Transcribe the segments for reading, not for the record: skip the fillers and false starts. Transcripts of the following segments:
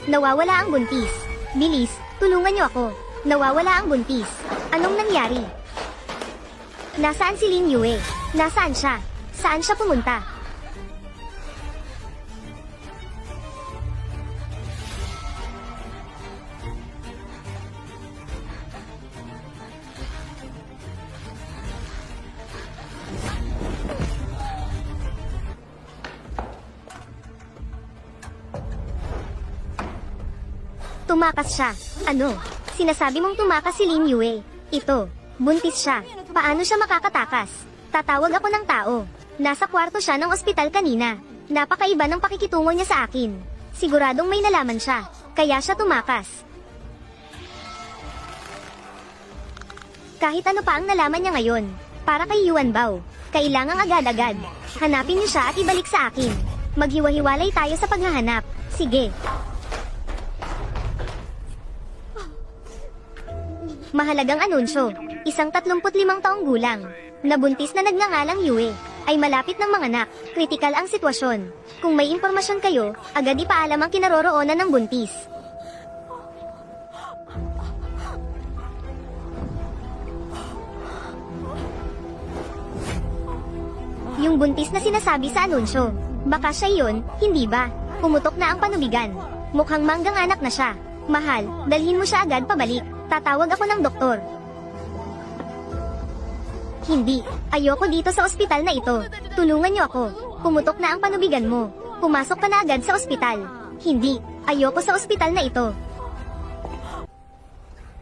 Nawawala ang buntis. Bilis, tulungan niyo ako. Nawawala ang buntis. Anong nangyari? Nasaan si Lin Yue? Nasaan siya? Saan siya pumunta? Tumakas siya. Ano? Sinasabi mong tumakas si Lin Yue. Ito, buntis siya. Paano siya makakatakas? Tatawag ako ng tao. Nasa kwarto siya ng ospital kanina. Napakaiba ng pakikitungo niya sa akin. Siguradong may nalaman siya. Kaya siya tumakas. Kahit ano pa ang nalaman niya ngayon. Para kay Yuan Bao. Kailangang agad-agad. Hanapin niyo siya at ibalik sa akin. Maghiwa-hiwalay tayo sa paghahanap. Sige. Mahalagang anunsyo, isang 35 taong gulang, nabuntis na nagngangalang Yue, ay malapit ng manganak, kritikal ang sitwasyon. Kung may impormasyon kayo, agad ipaalam ang kinaroroonan ng buntis. Yung buntis na sinasabi sa anunsyo, baka siya yun, hindi ba? Pumutok na ang panubigan. Mukhang manggang anak na siya. Mahal, dalhin mo siya agad pabalik. Tatawag ako ng doktor. Hindi. Ayoko dito sa ospital na ito. Tulungan niyo ako. Pumutok na ang panubigan mo. Pumasok ka na agad sa ospital. Hindi. Ayoko sa ospital na ito.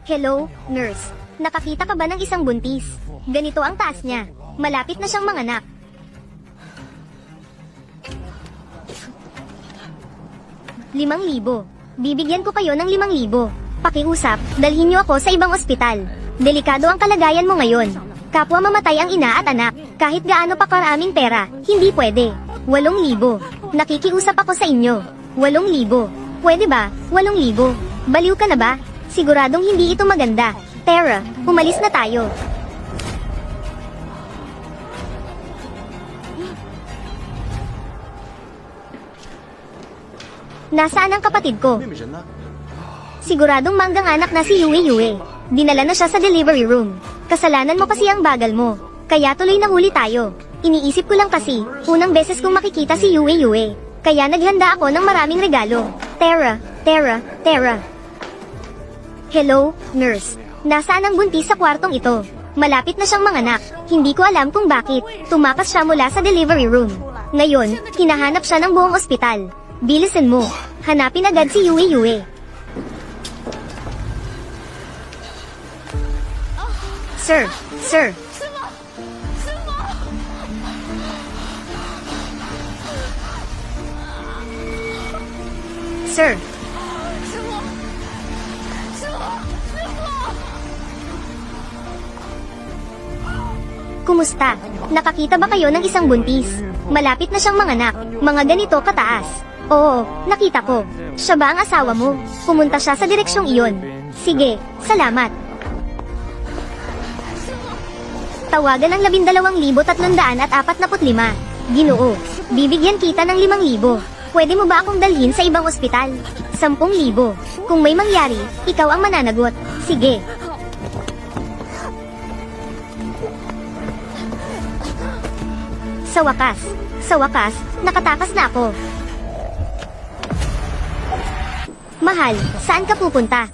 Hello, nurse. Nakakita ka ba ng isang buntis? Ganito ang taas niya. Malapit na siyang manganak. ₱5,000. Bibigyan ko kayo ng ₱5,000. Pakiusap, dalhin niyo ako sa ibang ospital. Delikado ang kalagayan mo ngayon. Kapwa mamatay ang ina at anak. Kahit gaano pa karaming pera, hindi pwede. 8,000. Nakikiusap ako sa inyo. 8,000. Pwede ba? 8,000. Baliw ka na ba? Siguradong hindi ito maganda. Tara, umalis na tayo. Nasaan ang kapatid ko? Siguradong manggang anak na si Yue. Dinala na siya sa delivery room. Kasalanan mo kasi ang bagal mo. Kaya tuloy nahuli tayo. Iniisip ko lang kasi, unang beses kong makikita si Yue. Kaya naghanda ako ng maraming regalo. Tara. Hello, nurse. Nasaan ang buntis sa kwartong ito? Malapit na siyang manganak. Hindi ko alam kung bakit. Tumakas siya mula sa delivery room. Ngayon, hinahanap siya ng buong ospital. Bilisan mo. Hanapin agad si Yue. Sir. Kumusta? Nakakita ba kayo ng isang buntis? Malapit na siyang manganak. Mga ganito kataas. Oo, nakita ko. Siya ba ang asawa mo? Pumunta siya sa direksyong iyon. Sige, salamat. Tawagan ng 12,345. Ginoo, bibigyan kita ng 5,000. Pwede mo ba akong dalhin sa ibang ospital? 10,000. Kung may mangyari, ikaw ang mananagot. Sige. Sa wakas, nakatakas na ako. Mahal, saan ka pupunta?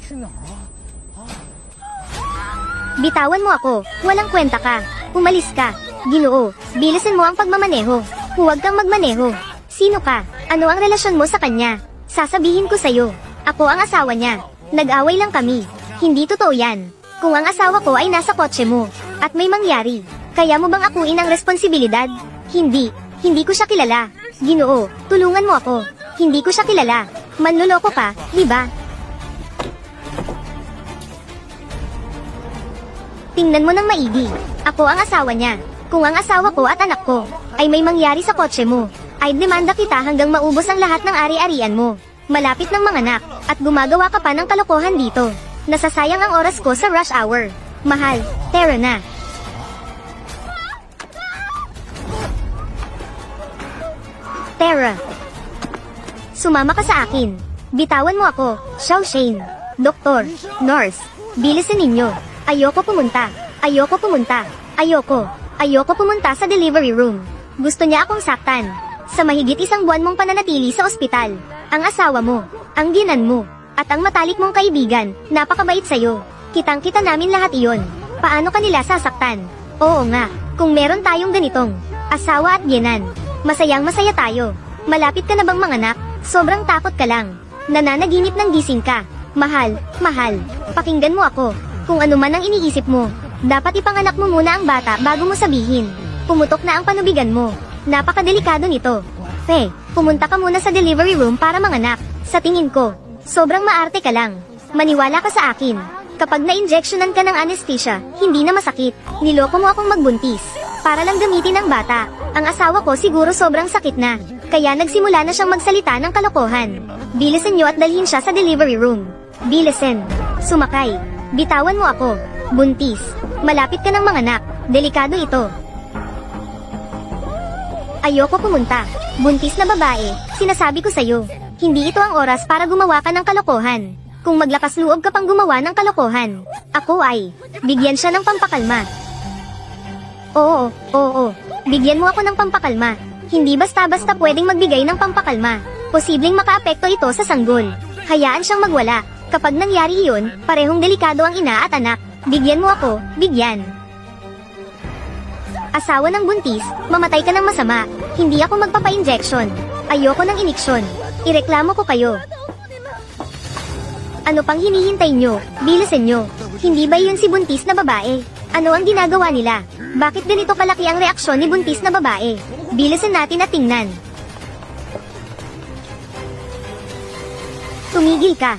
Bitawan mo ako, walang kwenta ka. Umalis ka. Ginoo, bilisan mo ang pagmamaneho. Huwag kang magmaneho. Sino ka? Ano ang relasyon mo sa kanya? Sasabihin ko sa'yo. Ako ang asawa niya. Nag-away lang kami. Hindi totoo yan. Kung ang asawa ko ay nasa kotse mo, at may mangyari, kaya mo bang akuin ang responsibilidad? Hindi ko siya kilala. Ginoo, tulungan mo ako. Hindi ko siya kilala. Manloloko ka, di ba? Tingnan mo ng maigi. Ako ang asawa niya. Kung ang asawa ko at anak ko ay may mangyari sa kotse mo, ay demanda kita hanggang maubos ang lahat ng ari-arian mo. Malapit ng manganak, at gumagawa ka pa ng kalokohan dito. Nasasayang ang oras ko sa rush hour. Mahal, tara na. Tara. Sumama ka sa akin. Bitawan mo ako, Xiao Shane. Doktor, nurse, bilisan ninyo. Ayoko pumunta. Ayoko pumunta. Ayoko. Ayoko pumunta sa delivery room. Gusto niya akong saktan. Sa mahigit 1 buwan mong pananatili sa ospital, ang asawa mo, ang ginan mo, at ang matalik mong kaibigan, napakabait sa'yo. Kitang-kita namin lahat iyon. Paano kanila sasaktan? Oo nga, kung meron tayong ganitong asawa at ginan, masayang masaya tayo. Malapit ka na bang manganak? Sobrang takot ka lang. Nananaginip ng gising ka. Mahal, mahal, pakinggan mo ako. Kung ano man ang iniisip mo, dapat ipanganak mo muna ang bata bago mo sabihin. Pumutok na ang panubigan mo. Napakadelikado nito. Fe, pumunta ka muna sa delivery room para manganak. Sa tingin ko, sobrang maarte ka lang. Maniwala ka sa akin. Kapag na-injectionan ka ng anesthesia, hindi na masakit. Niloko mo akong magbuntis. Para lang gamitin ang bata. Ang asawa ko siguro sobrang sakit na. Kaya nagsimula na siyang magsalita ng kalokohan. Bilisan niyo at dalhin siya sa delivery room. Bilisan. Sumakay. Bitawan mo ako. Buntis. Malapit ka ng manganak. Delikado ito. Ayoko pumunta. Buntis na babae. Sinasabi ko sa'yo. Hindi ito ang oras para gumawa ka ng kalokohan. Kung maglakas loob ka pang gumawa ng kalokohan, ako ay bigyan siya ng pampakalma. Oo. Bigyan mo ako ng pampakalma. Hindi basta-basta pwedeng magbigay ng pampakalma. Posibleng makaapekto ito sa sanggol. Hayaan siyang magwala. Kapag nangyari iyon, parehong delikado ang ina at anak. Bigyan mo ako, bigyan. Asawa ng buntis, mamatay ka ng masama. Hindi ako magpapa-injection. Ayoko ng iniksyon. Ireklamo ko kayo. Ano pang hinihintay nyo? Bilisan nyo. Hindi ba yun si buntis na babae? Ano ang ginagawa nila? Bakit ganito kalaki ang reaksyon ni buntis na babae? Bilisan natin at tingnan. Tumigil ka.